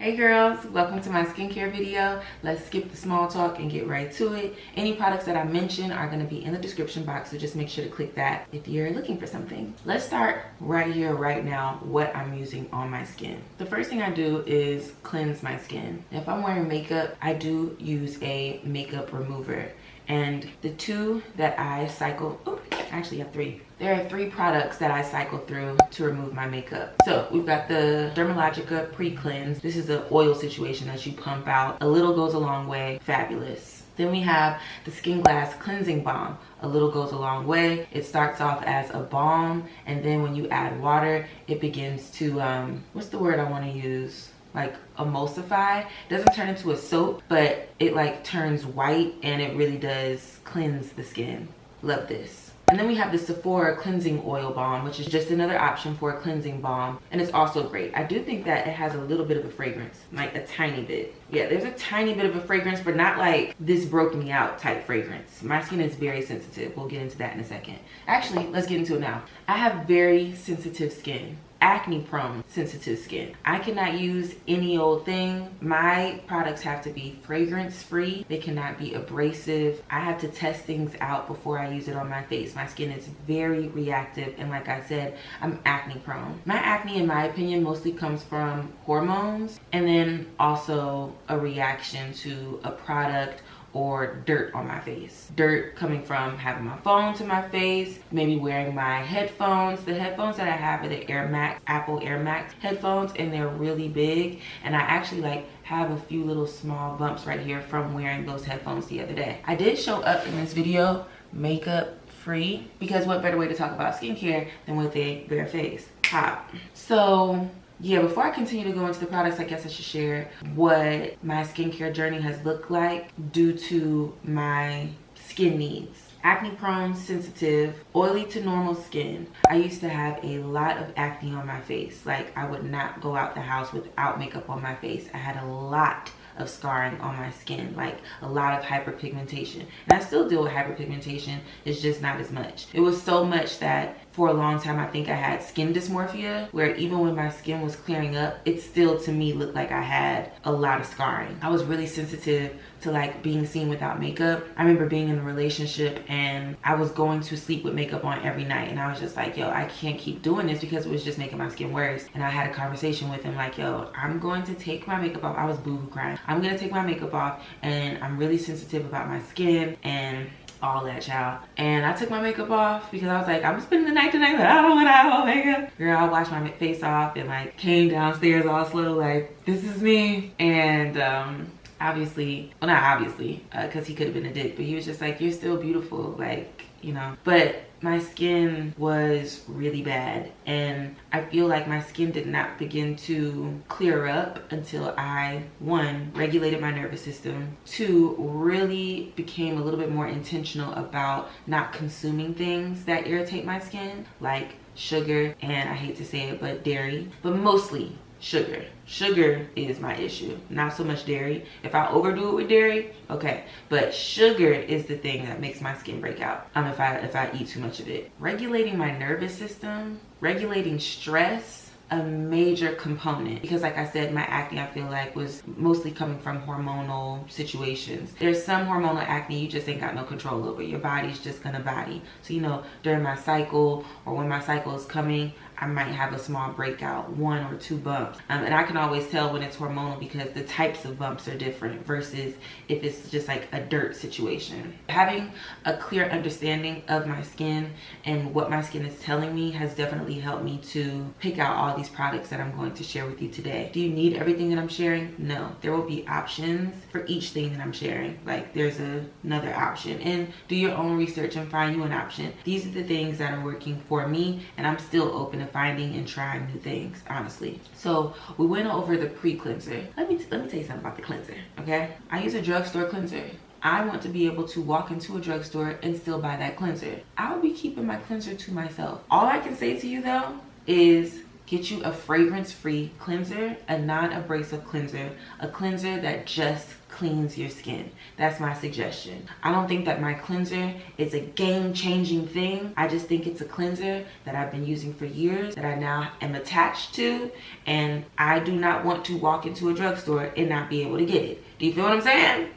Hey girls, welcome to my skincare video. Let's skip the small talk and get right to it. Any products that I mention are going to be in the description box, so just make sure to click that if you're looking for something. Let's start right here, right now, what I'm using on my skin. The first thing I do is cleanse my skin. If I'm wearing makeup, I do use a makeup remover. And the two that I cycle, actually I have three. There are three products that I cycle through to remove my makeup. So we've got the Dermalogica Pre-Cleanse. This is an oil situation that you pump out. A little goes a long way, fabulous. Then we have the Skin Glass Cleansing Balm. A little goes a long way. It starts off as a balm, and then when you add water, it begins to, what's the word I want to use? Like emulsify. It doesn't turn into a soap, but it like turns white and it really does cleanse the skin. Love this. And then we have the Sephora Cleansing Oil Balm, which is just another option for a cleansing balm, and it's also great. I do think that it has a little bit of a fragrance, like a tiny bit. Yeah, there's a tiny bit of a fragrance, but not like this broke me out type fragrance. My skin is very sensitive. We'll get into that in a second. Actually, let's get into it now. I have very sensitive skin. Acne prone sensitive skin. I cannot use any old thing. My products have to be fragrance free. They cannot be abrasive. I have to test things out before I use it on my face. My skin is very reactive, and like I said, I'm acne prone. My acne, in my opinion, mostly comes from hormones, and then also a reaction to a product or dirt on my face. Dirt coming from having my phone to my face, maybe wearing my headphones. The headphones that I have are the Air Max, Apple Air Max headphones, and they're really big. And I actually like have a few little small bumps right here from wearing those headphones the other day. I did show up in this video makeup free, because what better way to talk about skincare than with a bare face? Pop. So yeah, before I continue to go into the products, I guess I should share what my skincare journey has looked like due to my skin needs. Acne prone, sensitive, oily to normal skin. I used to have a lot of acne on my face. Like, I would not go out the house without makeup on my face. I had a lot of scarring on my skin, like a lot of hyperpigmentation. And I still deal with hyperpigmentation, it's just not as much. It was so much that for a long time I think I had skin dysmorphia, where even when my skin was clearing up, it still to me looked like I had a lot of scarring. I was really sensitive to like being seen without makeup. I remember being in a relationship and I was going to sleep with makeup on every night, and I was just like, yo, I can't keep doing this because it was just making my skin worse. And I had a conversation with him like, yo, I'm going to take my makeup off. I was boohoo crying. I'm gonna take my makeup off, and I'm really sensitive about my skin and all that, child. And I took my makeup off because I was like, I'm spending the night tonight, but I don't want to have all makeup. Girl, I washed my face off and like came downstairs all slow, like, this is me. And obviously, well, not obviously, because he could have been a dick, but he was just like, you're still beautiful, like, you know. But my skin was really bad, and I feel like my skin did not begin to clear up until I, one, regulated my nervous system, two, really became a little bit more intentional about not consuming things that irritate my skin, like sugar, and I hate to say it, but dairy, but mostly sugar. Sugar is my issue, not so much dairy. If I overdo it with dairy, okay, but sugar is the thing that makes my skin break out if I eat too much of it. Regulating my nervous system, regulating stress, a major component, because like I said, my acne I feel like was mostly coming from hormonal situations. There's some hormonal acne you just ain't got no control over. Your body's just gonna body. So, you know, during my cycle or when my cycle is coming, I might have a small breakout, 1 or 2 bumps. And I can always tell when it's hormonal because the types of bumps are different versus if it's just like a dirt situation. Having a clear understanding of my skin and what my skin is telling me has definitely helped me to pick out all these products that I'm going to share with you today. Do you need everything that I'm sharing? No. There will be options for each thing that I'm sharing. Like, there's another option, and do your own research and find you an option. These are the things that are working for me, and I'm still open to finding and trying new things, honestly. So we went over the pre-cleanser. Let me tell you something about the cleanser, okay? I use a drugstore cleanser. I want to be able to walk into a drugstore and still buy that cleanser. I'll be keeping my cleanser to myself. All I can say to you though is Get you a fragrance-free cleanser, a non-abrasive cleanser, a cleanser that just cleans your skin. That's my suggestion. I don't think that my cleanser is a game-changing thing. I just think it's a cleanser that I've been using for years, that I now am attached to, and I do not want to walk into a drugstore and not be able to get it. Do you feel what I'm saying?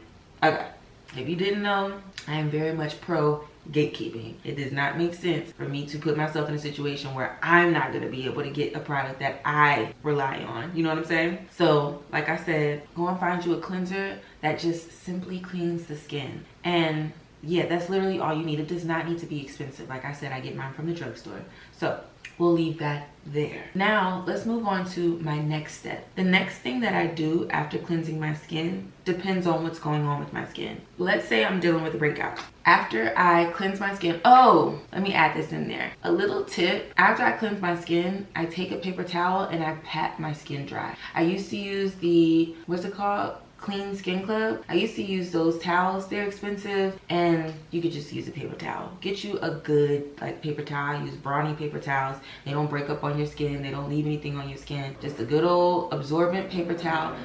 Okay. If you didn't know, I am very much pro gatekeeping. It does not make sense for me to put myself in a situation where I'm not going to be able to get a product that I rely on. You know what I'm saying? So, like I said, go and find you a cleanser that just simply cleans the skin. And yeah, that's literally all you need. It does not need to be expensive. Like I said, I get mine from the drugstore. So we'll leave that there. Now let's move on to my next step. The next thing that I do after cleansing my skin depends on what's going on with my skin. Let's say I'm dealing with a breakout. After I cleanse my skin, oh, let me add this in there. A little tip, after I cleanse my skin, I take a paper towel and I pat my skin dry. I used to use the, what's it called? Clean Skin Club. I used to use those towels. They're expensive, and you could just use a paper towel. Get you a good like paper towel. I use brawny paper towels. They don't break up on your skin. They don't leave anything on your skin. Just a good old absorbent paper towel.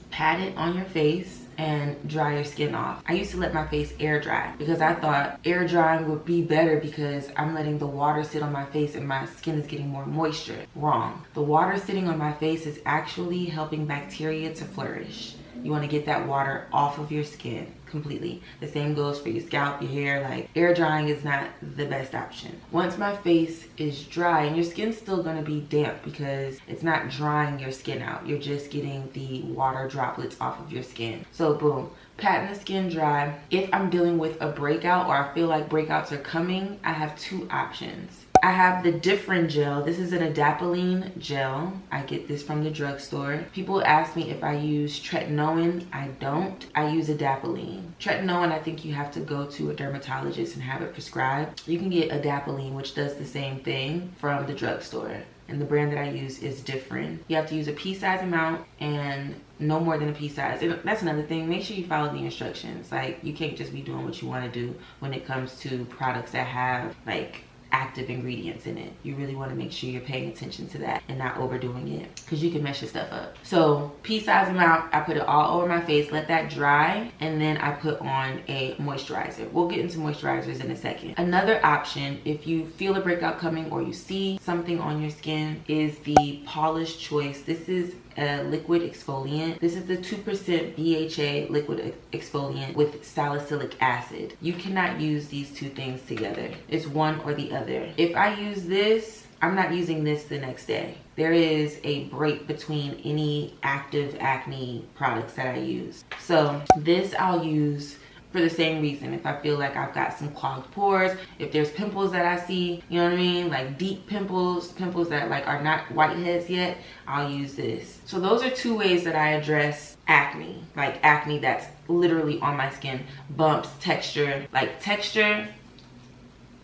Pat it on your face and dry your skin off. I used to let my face air dry because I thought air drying would be better because I'm letting the water sit on my face and my skin is getting more moisture. Wrong. The water sitting on my face is actually helping bacteria to flourish. You want to get that water off of your skin completely. The same goes for your scalp, your hair. Like, air drying is not the best option. Once my face is dry, and your skin's still going to be damp because it's not drying your skin out. You're just getting the water droplets off of your skin. So boom, patting the skin dry. If I'm dealing with a breakout or I feel like breakouts are coming, I have two options. I have the different gel. This is an adapalene gel. I get this from the drugstore. People ask me if I use tretinoin. I don't. I use adapalene. Tretinoin, I think you have to go to a dermatologist and have it prescribed. You can get adapalene, which does the same thing, from the drugstore. And the brand that I use is different. You have to use a pea size amount and no more than a pea size. And that's another thing. Make sure you follow the instructions. Like, you can't just be doing what you want to do when it comes to products that have like active ingredients in it. You really want to make sure you're paying attention to that and not overdoing it, because you can mess your stuff up. So pea size amount, I put it all over my face, let that dry, and then I put on a moisturizer. We'll get into moisturizers in a second. Another option, if you feel a breakout coming or you see something on your skin, is the Polish Choice. This is a liquid exfoliant. This is the 2% BHA liquid exfoliant with salicylic acid. You cannot use these two things together. It's one or the other. If I use this, I'm not using this the next day. There is a break between any active acne products that I use. So this I'll use for the same reason. If I feel like I've got some clogged pores, if there's pimples that I see, you know what I mean, like deep pimples, pimples that like are not whiteheads yet, I'll use this. So those are two ways that I address acne, like acne that's literally on my skin. Bumps, texture, like texture,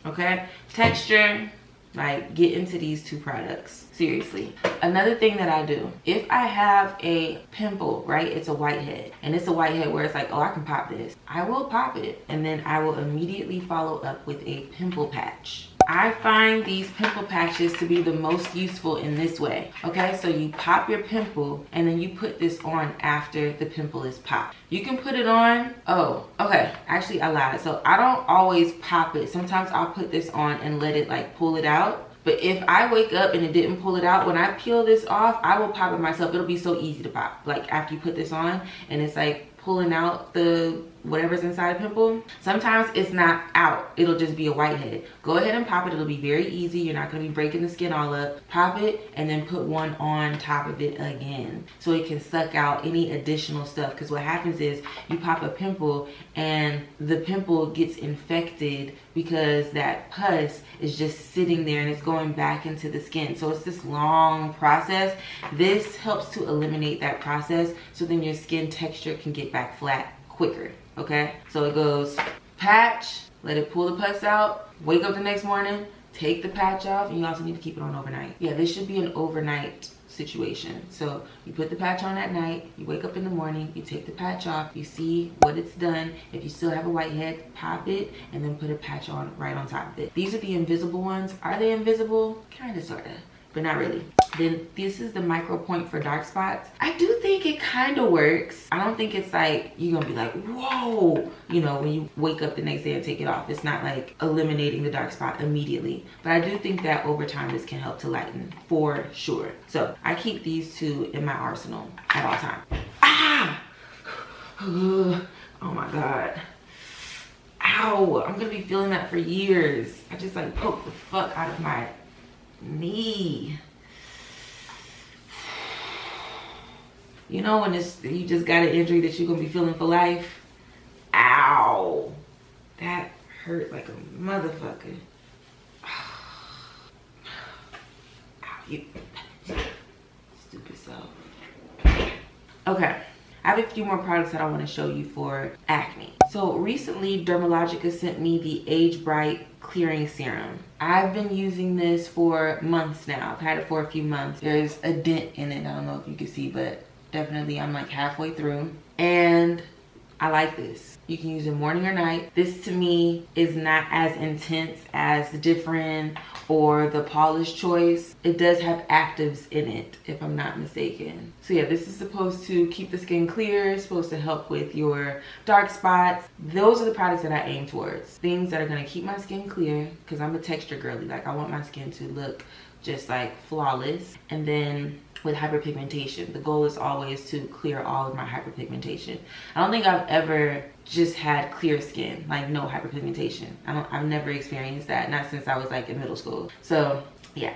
okay? Texture, like get into these two products. Seriously. Another thing that I do, if I have a pimple, right, it's a whitehead, and it's a whitehead where it's like, oh, I can pop this, I will pop it, and then I will immediately follow up with a pimple patch. I find these pimple patches to be the most useful in this way. Okay, so you pop your pimple and then you put this on after the pimple is popped. You can put it on, oh, okay, actually I lied. So I don't always pop it. Sometimes I'll put this on and let it like pull it out. But if I wake up and it didn't pull it out, when I peel this off, I will pop it myself. It'll be so easy to pop. Like after you put this on and it's like pulling out the whatever's inside a pimple. Sometimes it's not out. It'll just be a whitehead. Go ahead and pop it. It'll be very easy. You're not going to be breaking the skin all up. Pop it and then put one on top of it again so it can suck out any additional stuff. Because what happens is you pop a pimple and the pimple gets infected because that pus is just sitting there and it's going back into the skin. So it's this long process. This helps to eliminate that process so then your skin texture can get back flat quicker. Okay, so it goes patch, let it pull the pus out, wake up the next morning, take the patch off, and you also need to keep it on overnight. Yeah, this should be an overnight situation. So you put the patch on at night, you wake up in the morning, you take the patch off, you see what it's done. If you still have a whitehead, pop it and then put a patch on right on top of it. These are the invisible ones. Are they invisible? Kind of, sort of. but not really. Then this is the micro point for dark spots. I do think it kind of works. I don't think it's like you're gonna be like, whoa, you know, when you wake up the next day and take it off. It's not like eliminating the dark spot immediately, but I do think that over time this can help to lighten for sure. So I keep these two in my arsenal at all times. Ah! Oh my God. Ow, I'm gonna be feeling that for years. I just like poked the fuck out of my knee. You know when you just got an injury that you're gonna be feeling for life? Ow. That hurt like a motherfucker. Ow, you stupid self. Okay. I have a few more products that I want to show you for acne. So recently, Dermalogica sent me the Age Bright Clearing Serum. I've been using this for months now. I've had it for a few months. There's a dent in it. I don't know if you can see, but definitely I'm like halfway through. And I like this. You can use it morning or night. This to me is not as intense as the Differin or the Polish Choice. It does have actives in it, if I'm not mistaken. So yeah, this is supposed to keep the skin clear, it's supposed to help with your dark spots. Those are the products that I aim towards. Things that are gonna keep my skin clear, because I'm a texture girly. Like I want my skin to look just like flawless. And then with hyperpigmentation, the goal is always to clear all of my hyperpigmentation. I don't think I've ever just had clear skin, like no hyperpigmentation. I've never experienced that, not since I was like in middle school. So yeah,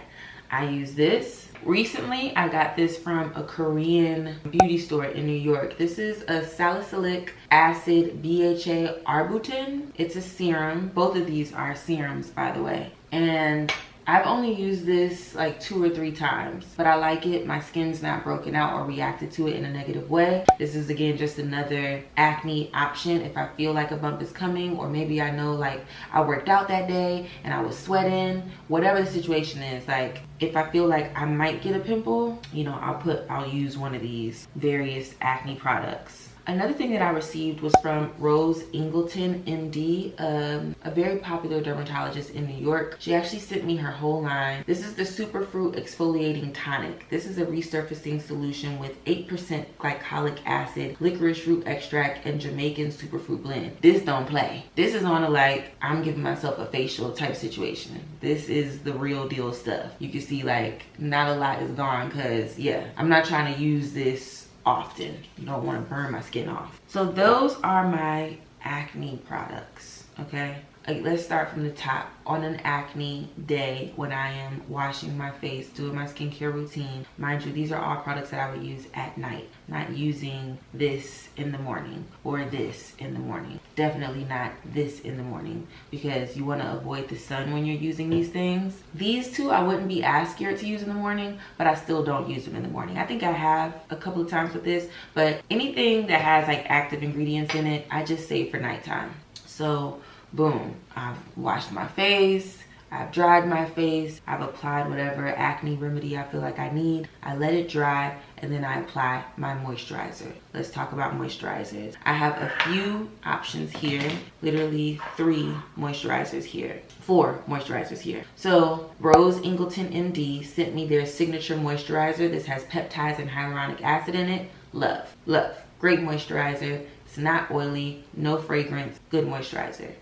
I use this. Recently, I got this from a Korean beauty store in New York. This is a salicylic acid BHA arbutin. It's a serum. Both of these are serums, by the way. And I've only used this like 2 or 3 times, but I like it. My skin's not broken out or reacted to it in a negative way. This is again just another acne option if I feel like a bump is coming, or maybe I know like I worked out that day and I was sweating, whatever the situation is. Like if I feel like I might get a pimple, you know, I'll use one of these various acne products. Another thing that I received was from Rose Ingleton, MD, a very popular dermatologist in New York. She actually sent me her whole line. This is the Superfruit Exfoliating Tonic. This is a resurfacing solution with 8% glycolic acid, licorice root extract, and Jamaican superfruit blend. This don't play. This is on a like, I'm giving myself a facial type situation. This is the real deal stuff. You can see like not a lot is gone because yeah, I'm not trying to use this often. You don't want to burn my skin off. So those are my acne products, okay? Let's start from the top. On an acne day when I am washing my face, doing my skincare routine, mind you, these are all products that I would use at night, not using this in the morning or this in the morning. Definitely not this in the morning, because you want to avoid the sun when you're using these things. These two I wouldn't be as scared to use in the morning, but I still don't use them in the morning. I think I have a couple of times with this, but anything that has like active ingredients in it, I just save for nighttime. So boom, I've washed my face, I've dried my face, I've applied whatever acne remedy I feel like I need. I let it dry, and then I apply my moisturizer. Let's talk about moisturizers. I have a few options here, literally 3 moisturizers here, 4 moisturizers here. So Rose Ingleton MD sent me their signature moisturizer. This has peptides and hyaluronic acid in it. Love, love, great moisturizer. It's not oily, no fragrance, good moisturizer.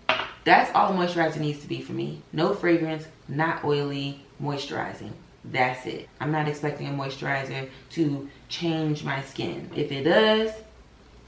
That's all the moisturizer needs to be for me. No fragrance, not oily, moisturizing. That's it. I'm not expecting a moisturizer to change my skin. If it does,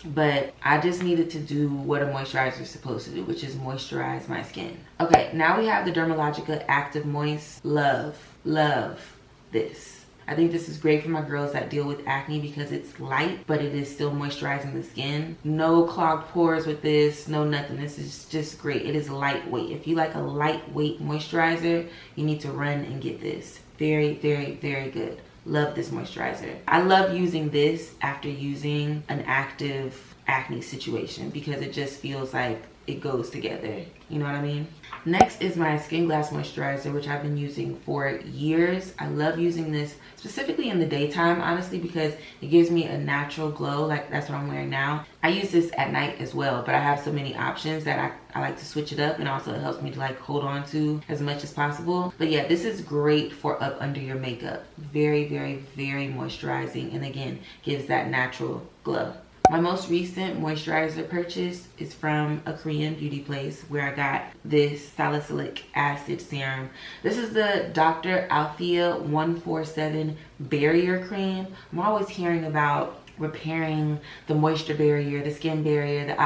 but I just needed to do what a moisturizer is supposed to do, which is moisturize my skin. Okay, now we have the Dermalogica Active Moist. Love, love this. I think this is great for my girls that deal with acne because it's light, but it is still moisturizing the skin. No clogged pores with this, no nothing. This is just great. It is lightweight. If you like a lightweight moisturizer, you need to run and get this. Very, very, very good. Love this moisturizer. I love using this after using an active acne situation because it just feels like it goes together. You know what I mean? Next is my Skin Glass Moisturizer, which I've been using for years. I love using this specifically in the daytime, honestly, because it gives me a natural glow. Like that's what I'm wearing now. I use this at night as well, but I have so many options that I like to switch it up, and also it helps me to like hold on to as much as possible. But yeah, this is great for up under your makeup. Very, very, very moisturizing, and again, gives that natural glow. My most recent moisturizer purchase is from a Korean beauty place where I got this salicylic acid serum. This is the Dr. Althea 147 Barrier Cream. I'm always hearing about repairing the moisture barrier, the skin barrier, the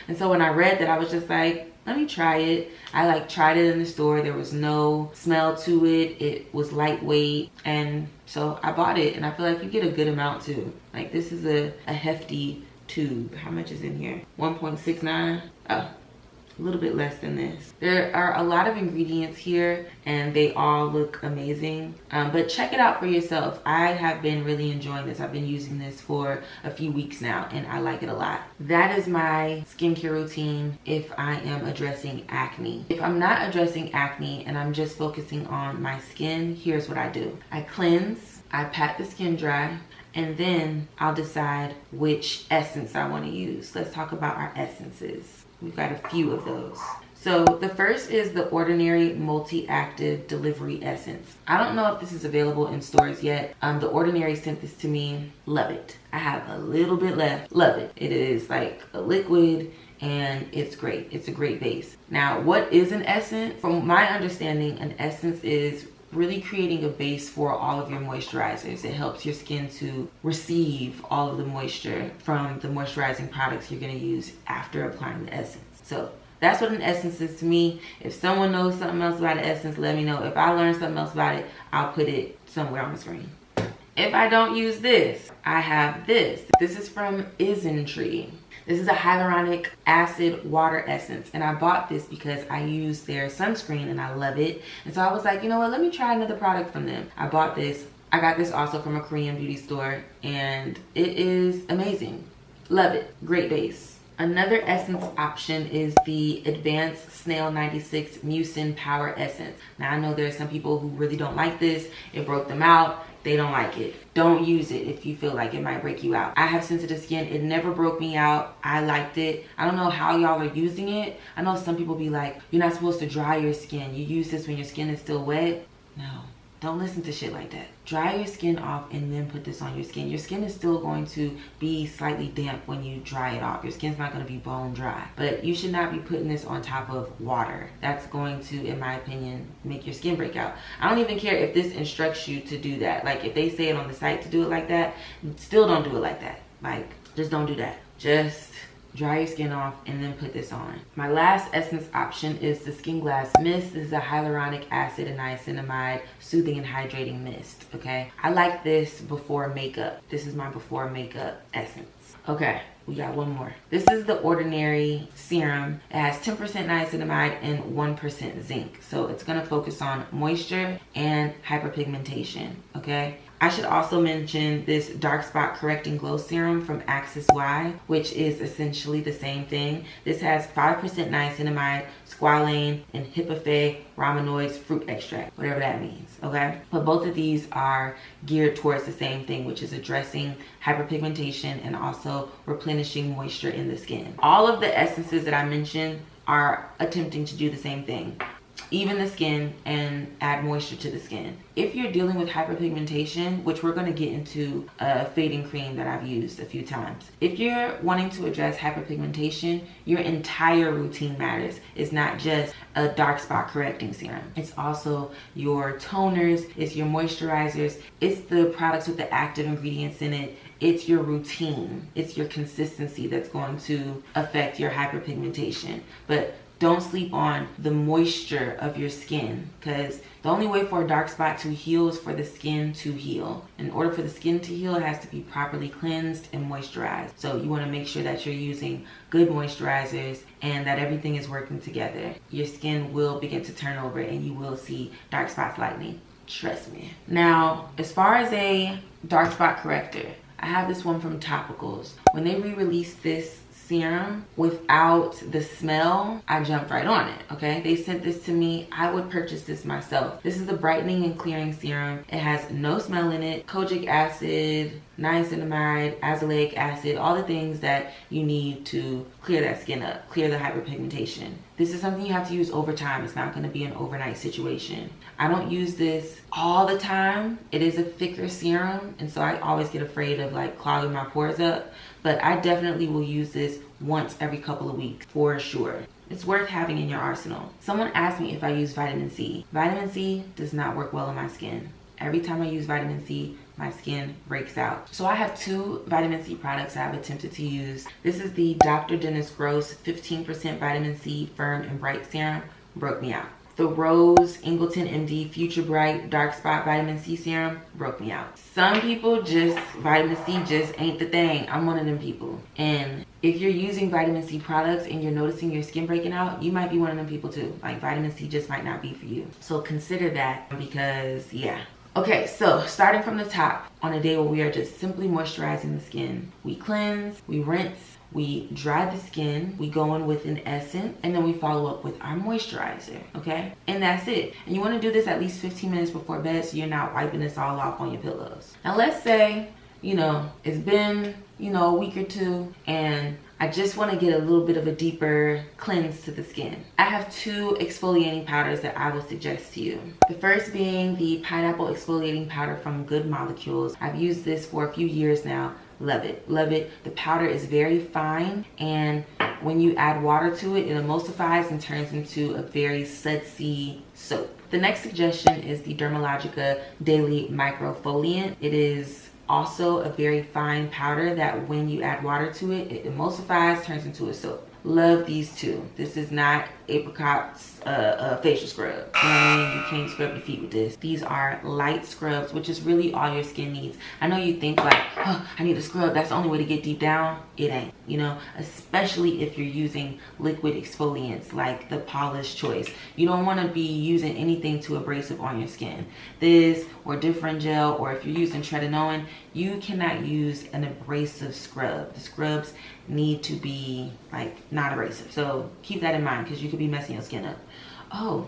And so when I read that, I was just like, let me try it. I like tried it in the store. There was no smell to it. It was lightweight, and so I bought it, and I feel like you get a good amount too. Like this is a hefty tube. How much is in here? 1.69. Oh, a little bit less than this. There are a lot of ingredients here and they all look amazing, but check it out for yourself. I have been really enjoying this. I've been using this for a few weeks now and I like it a lot. That is my skincare routine if I am addressing acne. If I'm not addressing acne and I'm just focusing on my skin, here's what I do. I cleanse, I pat the skin dry, and then I'll decide which essence I want to use. Let's talk about our essences. We've got a few of those. So the first is the Ordinary Multi-Active Delivery Essence. I don't know if this is available in stores yet. The Ordinary sent this to me. Love it. I have a little bit left. Love it. It is like a liquid and it's great. It's a great base. Now, what is an essence? From my understanding, an essence is really creating a base for all of your moisturizers. It helps your skin to receive all of the moisture from the moisturizing products you're going to use after applying the essence. So that's what an essence is to me. If someone knows something else about an essence, let me know. If I learn something else about it, I'll put it somewhere on the screen. If I don't use this, I have this. This is from Isntree. This is a hyaluronic acid water essence, and I bought this because I use their sunscreen and I love it. And so I was like, you know what, let me try another product from them. I bought this. I got this also from a Korean beauty store and it is amazing. Love it. Great base. Another essence option is the Advanced Snail 96 Mucin Power Essence. Now I know there are some people who really don't like this. It broke them out. They don't like it. Don't use it if you feel like it might break you out. I have sensitive skin. It never broke me out. I liked it. I don't know how y'all are using it. I know some people be like, you're not supposed to dry your skin. You use this when your skin is still wet. No. Don't listen to shit like that. Dry your skin off and then put this on your skin. Your skin is still going to be slightly damp when you dry it off. Your skin's not going to be bone dry. But you should not be putting this on top of water. That's going to, in my opinion, make your skin break out. I don't even care if this instructs you to do that. Like if they say it on the site to do it like that, still don't do it like that. Like just don't do that. Just dry your skin off and then put this on. My last essence option is the Skin Glass Mist. This is a hyaluronic acid and niacinamide soothing and hydrating mist. Okay, I like this before makeup. This is my before makeup essence. Okay, we got one more. This is the Ordinary Serum. It has 10% niacinamide and 1% zinc. So it's gonna focus on moisture and hyperpigmentation, okay? I should also mention this Dark Spot Correcting Glow Serum from Axis Y, which is essentially the same thing. This has 5% niacinamide, squalane, and hippophae raminoids fruit extract, whatever that means, okay? But both of these are geared towards the same thing, which is addressing hyperpigmentation and also replenishing moisture in the skin. All of the essences that I mentioned are attempting to do the same thing. Even the skin and add moisture to the skin. If you're dealing with hyperpigmentation, which we're going to get into a fading cream that I've used a few times. If you're wanting to address hyperpigmentation, your entire routine matters. It's not just a dark spot correcting serum. It's also your toners, it's your moisturizers, it's the products with the active ingredients in it. It's your routine, it's your consistency that's going to affect your hyperpigmentation. But don't sleep on the moisture of your skin, because the only way for a dark spot to heal is for the skin to heal. In order for the skin to heal, it has to be properly cleansed and moisturized. So you want to make sure that you're using good moisturizers and that everything is working together. Your skin will begin to turn over and you will see dark spots lightening. Trust me. Now, as far as a dark spot corrector, I have this one from Topicals. When they re-released this serum without the smell, I jumped right on it, okay? They sent this to me. I would purchase this myself. This is the brightening and clearing serum. It has no smell in it, kojic acid, niacinamide, azelaic acid, all the things that you need to clear that skin up, clear the hyperpigmentation. This is something you have to use over time. It's not going to be an overnight situation. I don't use this all the time. It is a thicker serum, and so I always get afraid of like clogging my pores up, but I definitely will use this once every couple of weeks for sure. It's worth having in your arsenal. Someone asked me if I use vitamin C. Vitamin C does not work well on my skin. Every time I use vitamin C, my skin breaks out. So I have 2 vitamin C products I've attempted to use. This is the Dr. Dennis Gross 15% vitamin C Firm and Bright Serum. Broke me out. The Rose Ingleton MD Future Bright Dark Spot Vitamin C Serum broke me out. Some people just, vitamin C just ain't the thing. I'm one of them people. And if you're using vitamin C products and you're noticing your skin breaking out, you might be one of them people too. Like vitamin C just might not be for you. So consider that, because yeah. Okay, so starting from the top, on a day where we are just simply moisturizing the skin, we cleanse, we rinse, we dry the skin, we go in with an essence, and then we follow up with our moisturizer, okay? And that's it. And you wanna do this at least 15 minutes before bed so you're not wiping this all off on your pillows. Now let's say, you know, it's been, you know, a week or two, and I just want to get a little bit of a deeper cleanse to the skin. I have 2 exfoliating powders that I will suggest to you. The first being the Pineapple Exfoliating Powder from Good Molecules. I've used this for a few years now. Love it, love it. The powder is very fine, and when you add water to it, it emulsifies and turns into a very sudsy soap. The next suggestion is the Dermalogica Daily Microfoliant. It is also a very fine powder that when you add water to it, it emulsifies, turns into a soap. Love these 2. This is not Apricot's facial scrub. You know what I mean? You can't scrub your feet with this. These are light scrubs, which is really all your skin needs. I know you think like, oh, I need a scrub. That's the only way to get deep down. It ain't, you know, especially if you're using liquid exfoliants like the Polish Choice. You don't want to be using anything too abrasive on your skin. This or Different Gel, or if you're using tretinoin, you cannot use an abrasive scrub. The scrubs need to be like not abrasive. So keep that in mind, because you could be messing your skin up. Oh,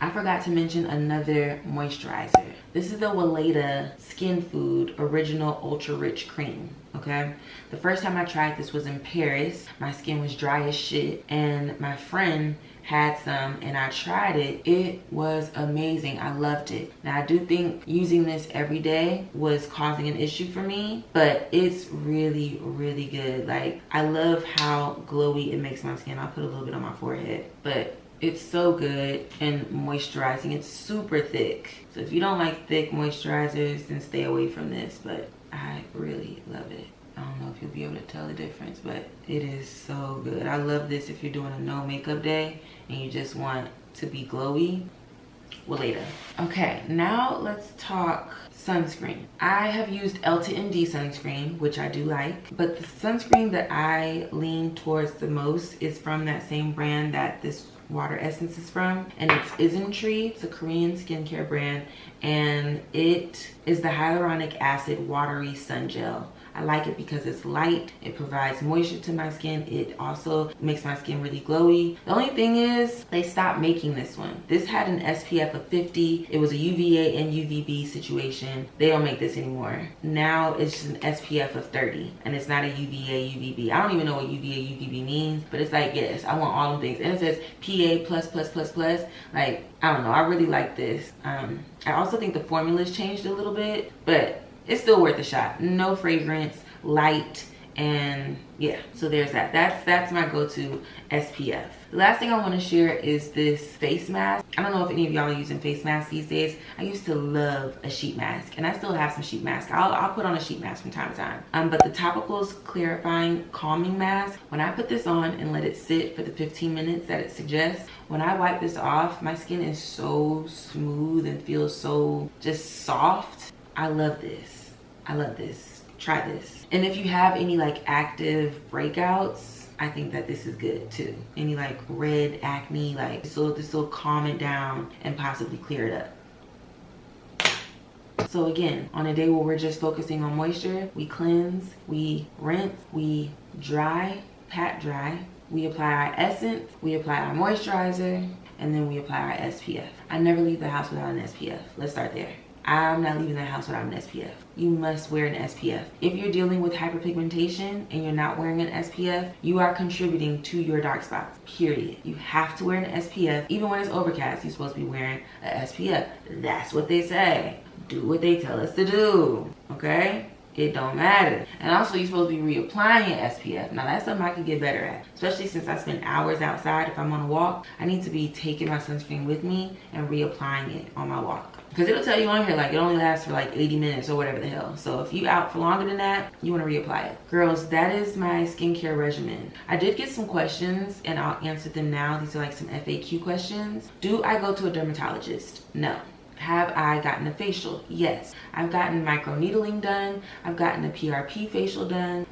I forgot to mention another moisturizer. This is the Weleda Skin Food Original Ultra Rich Cream, okay? The first time I tried this was in Paris. My skin was dry as shit, and my friend had some and I tried it. It was amazing. I loved it. Now I do think using this every day was causing an issue for me, but it's really, really good. Like, I love how glowy it makes my skin. I'll put a little bit on my forehead, but it's so good and moisturizing. It's super thick. So if you don't like thick moisturizers, then stay away from this, but I really love it. I don't know if you'll be able to tell the difference, but it is so good. I love this if you're doing a no makeup day and you just want to be glowy. Well, later. Okay, now let's talk sunscreen. I have used Elta MD sunscreen, which I do like, but the sunscreen that I lean towards the most is from that same brand that this water essence is from, and it's Isntree. It's a Korean skincare brand, and it is the hyaluronic acid watery sun gel. I like it because it's light, it provides moisture to my skin, it also makes my skin really glowy. The only thing is, they stopped making this one. This had an SPF of 50, it was a UVA and UVB situation. They don't make this anymore. Now it's just an SPF of 30, and it's not a UVA, UVB. I don't even know what UVA, UVB means, but it's like, yes, I want all them things. And it says PA++++. Like, I don't know, I really like this. I also think the formula's changed a little bit, but it's still worth a shot. No fragrance, light, and yeah, so there's that. That's my go-to SPF. The last thing I want to share is this face mask. I don't know if any of y'all are using face masks these days. I used to love a sheet mask, and I still have some sheet masks. I'll put on a sheet mask from time to time. But the Topicals Clarifying Calming Mask, when I put this on and let it sit for the 15 minutes that it suggests, when I wipe this off, my skin is so smooth and feels so just soft. I love this. I love this. Try this. And if you have any like active breakouts, I think that this is good too. Any like red acne, like this will calm it down and possibly clear it up. So again, on a day where we're just focusing on moisture, we cleanse, we rinse, we dry, pat dry. We apply our essence, we apply our moisturizer, and then we apply our SPF. I never leave the house without an SPF. Let's start there. I'm not leaving the house without an SPF. You must wear an SPF. If you're dealing with hyperpigmentation and you're not wearing an SPF, you are contributing to your dark spots, period. You have to wear an SPF. Even when it's overcast, you're supposed to be wearing an SPF. That's what they say. Do what they tell us to do, okay? It don't matter. And also, you're supposed to be reapplying your SPF. Now, that's something I can get better at, especially since I spend hours outside. If I'm on a walk, I need to be taking my sunscreen with me and reapplying it on my walk. Because it'll tell you on here, like, it only lasts for like 80 minutes or whatever the hell. So if you out for longer than that, you want to reapply it. Girls, that is my skincare regimen. I did get some questions and I'll answer them now. These are like some FAQ questions. Do I go to a dermatologist? No. Have I gotten a facial? Yes. I've gotten microneedling done. I've gotten a PRP facial done.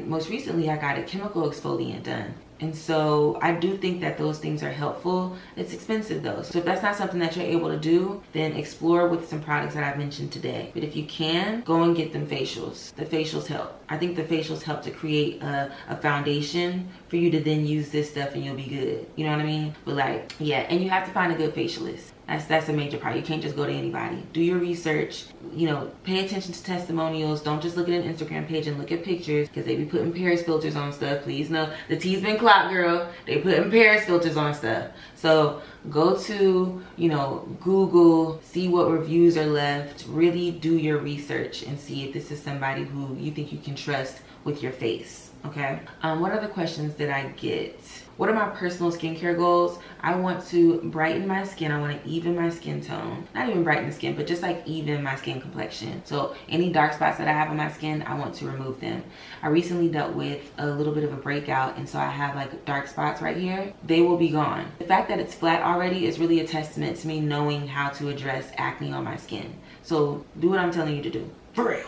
Most recently, I got a chemical exfoliant done. And so I do think that those things are helpful. It's expensive though. So if that's not something that you're able to do, then explore with some products that I've mentioned today. But if you can, go and get them facials. The facials help. I think the facials help to create a foundation for you to then use this stuff and you'll be good. You know what I mean? But like, yeah, and you have to find a good facialist. That's a major part. You can't just go to anybody. Do your research, you know, pay attention to testimonials. Don't just look at an Instagram page and look at pictures because they be putting Paris filters on stuff. Please know the tea's been clocked, girl. They putting Paris filters on stuff. So go to, you know, Google, see what reviews are left, really do your research and see if this is somebody who you think you can trust with your face, okay? What other questions did I get? What are my personal skincare goals? I want to brighten my skin. I want to even my skin tone. Not even brighten the skin, but just like even my skin complexion. So any dark spots that I have on my skin, I want to remove them. I recently dealt with a little bit of a breakout, and so I have like dark spots right here. They will be gone. The fact that it's flat already is really a testament to me knowing how to address acne on my skin. So do what I'm telling you to do, for real.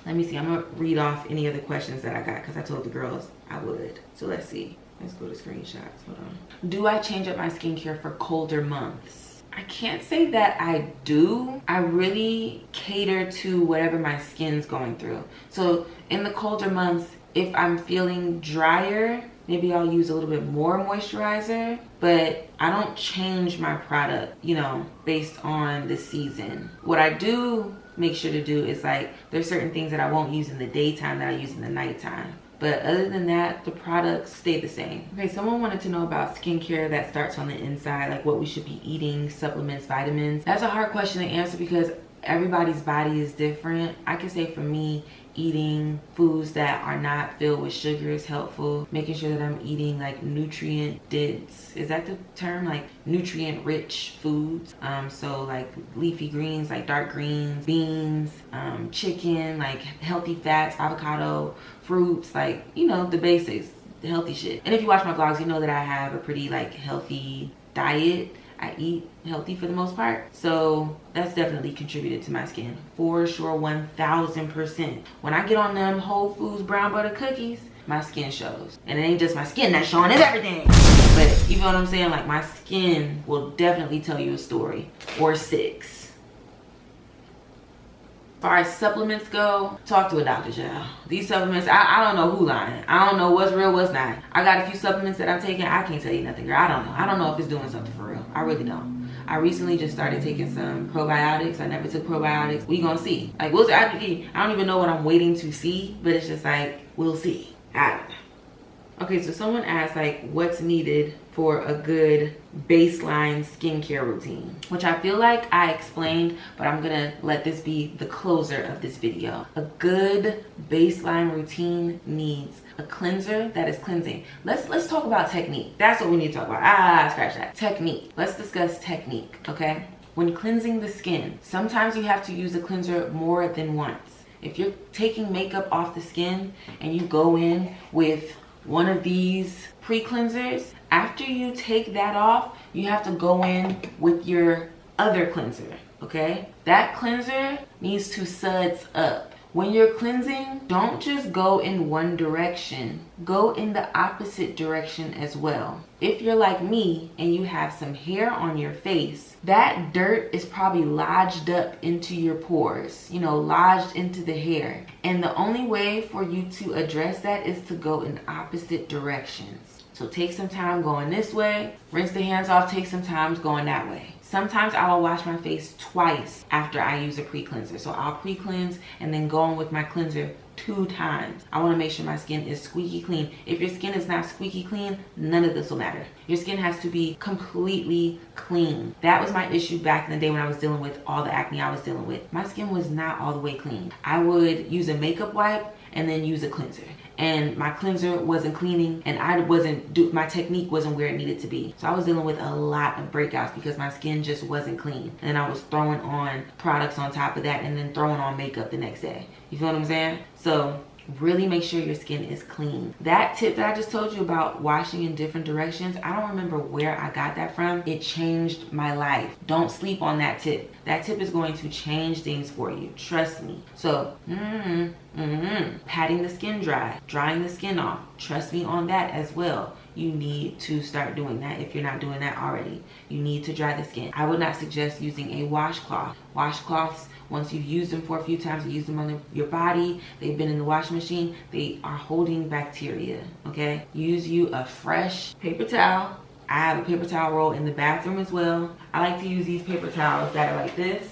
Let me see, I'm gonna read off any other questions that I got because I told the girls I would. So let's see. Let's go to screenshots. Hold on. Do I change up my skincare for colder months? I can't say that I do. I really cater to whatever my skin's going through. So in the colder months, if I'm feeling drier, maybe I'll use a little bit more moisturizer, but I don't change my product, you know, based on the season. What I do make sure to do is like, there's certain things that I won't use in the daytime that I use in the nighttime. But other than that, the products stay the same. Okay, someone wanted to know about skincare that starts on the inside, like what we should be eating, supplements, vitamins. That's a hard question to answer because everybody's body is different. I can say for me, eating foods that are not filled with sugar is helpful. Making sure that I'm eating like nutrient dense, is that the term? Like nutrient rich foods. So like leafy greens, like dark greens, beans, chicken, like healthy fats, avocado, fruits, like, you know, the basics, the healthy shit. And if you watch my vlogs, you know that I have a pretty like healthy diet. I eat healthy for the most part. So that's definitely contributed to my skin. For sure, 1000%. When I get on them Whole Foods brown butter cookies, my skin shows. And it ain't just my skin that's showing, it's everything. But you know what I'm saying? Like my skin will definitely tell you a story or 6. As far as supplements go, talk to a doctor, y'all. These supplements, I don't know who lying. I don't know what's real, what's not. I got a few supplements that I'm taking. I can't tell you nothing, girl. I don't know. I don't know if it's doing something for real. I really don't. I recently just started taking some probiotics. I never took probiotics. We gonna see. Like, we'll see. I don't even know what I'm waiting to see, but it's just like, we'll see. I don't know. Okay, so someone asked like what's needed for a good baseline skincare routine, which I feel like I explained, but I'm gonna let this be the closer of this video. A good baseline routine needs a cleanser that is cleansing. Let's talk about technique. That's what we need to talk about. Scratch that. Technique. Let's discuss technique, okay? When cleansing the skin, sometimes you have to use a cleanser more than once. If you're taking makeup off the skin and you go in with one of these pre-cleansers, after you take that off, you have to go in with your other cleanser, okay? That cleanser needs to suds up. When you're cleansing, don't just go in one direction. Go in the opposite direction as well. If you're like me and you have some hair on your face, that dirt is probably lodged up into your pores, you know, lodged into the hair. And the only way for you to address that is to go in opposite directions. So take some time going this way, rinse the hands off, take some time going that way. Sometimes I will wash my face twice after I use a pre-cleanser. So I'll pre-cleanse and then go on with my cleanser 2 times. I want to make sure my skin is squeaky clean. If your skin is not squeaky clean, none of this will matter. Your skin has to be completely clean. That was my issue back in the day when I was dealing with all the acne I was dealing with. My skin was not all the way clean. I would use a makeup wipe and then use a cleanser. And my cleanser wasn't cleaning, and my technique wasn't where it needed to be. So I was dealing with a lot of breakouts because my skin just wasn't clean. And I was throwing on products on top of that and then throwing on makeup the next day. You feel what I'm saying? So really make sure your skin is clean. That tip that I just told you about washing in different directions, I don't remember where I got that from. It changed my life. Don't sleep on that tip. That tip is going to change things for you. Trust me. So, patting the skin dry, drying the skin off. Trust me on that as well. You need to start doing that if you're not doing that already. You need to dry the skin. I would not suggest using a washcloth. Washcloths, once you've used them for a few times, you use them on your body, they've been in the washing machine, they are holding bacteria, okay? Use you a fresh paper towel. I have a paper towel roll in the bathroom as well. I like to use these paper towels that are like this,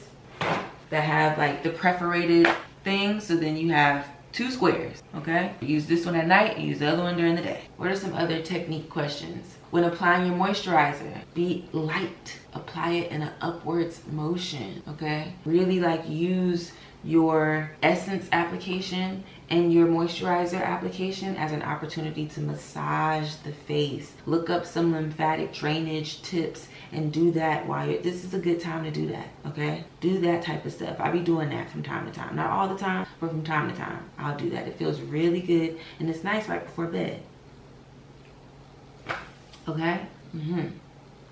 that have like the perforated thing, so then you have 2 squares, okay? Use this one at night and use the other one during the day. What are some other technique questions? When applying your moisturizer, be light. Apply it in an upwards motion, okay? Really like use your essence application and your moisturizer application as an opportunity to massage the face. Look up some lymphatic drainage tips and do that while this is a good time to do that, okay? Do that type of stuff. I be doing that from time to time. Not all the time, but from time to time, I'll do that. It feels really good and it's nice right before bed. Okay?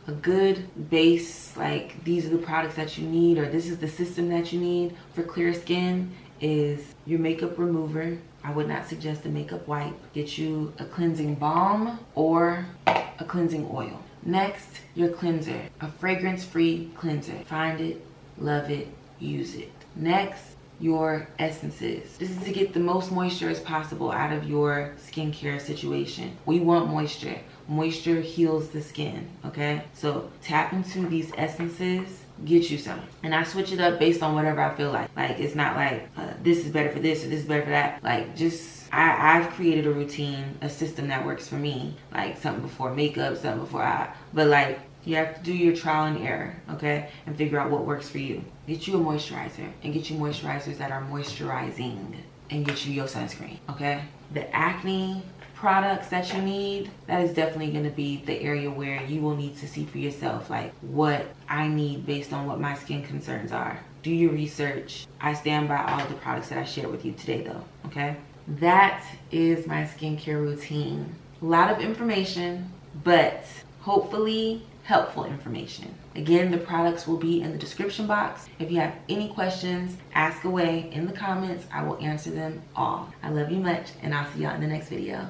A good base, like these are the products that you need, or this is the system that you need for clear skin, is your makeup remover. I would not suggest a makeup wipe. Get you a cleansing balm or a cleansing oil. Next, your cleanser, a fragrance-free cleanser. Find it, love it, use it. Next, your essences. This is to get the most moisture as possible out of your skincare situation. We want moisture. Moisture heals the skin, okay? So tap into these essences, get you some. And I switch it up based on whatever I feel like. Like, it's not like this is better for this or this is better for that. Like, just, I've created a routine, a system that works for me. Like something before makeup, something before but like, you have to do your trial and error, okay? And figure out what works for you. Get you a moisturizer and get you moisturizers that are moisturizing, and get you your sunscreen, okay? The acne products that you need, that is definitely going to be the area where you will need to see for yourself, like what I need based on what my skin concerns are. Do your research. I stand by all the products that I shared with you today though, okay? That is my skincare routine. A lot of information, but hopefully helpful information. Again, the products will be in the description box. If you have any questions, ask away in the comments. I will answer them all. I love you much, and I'll see y'all in the next video.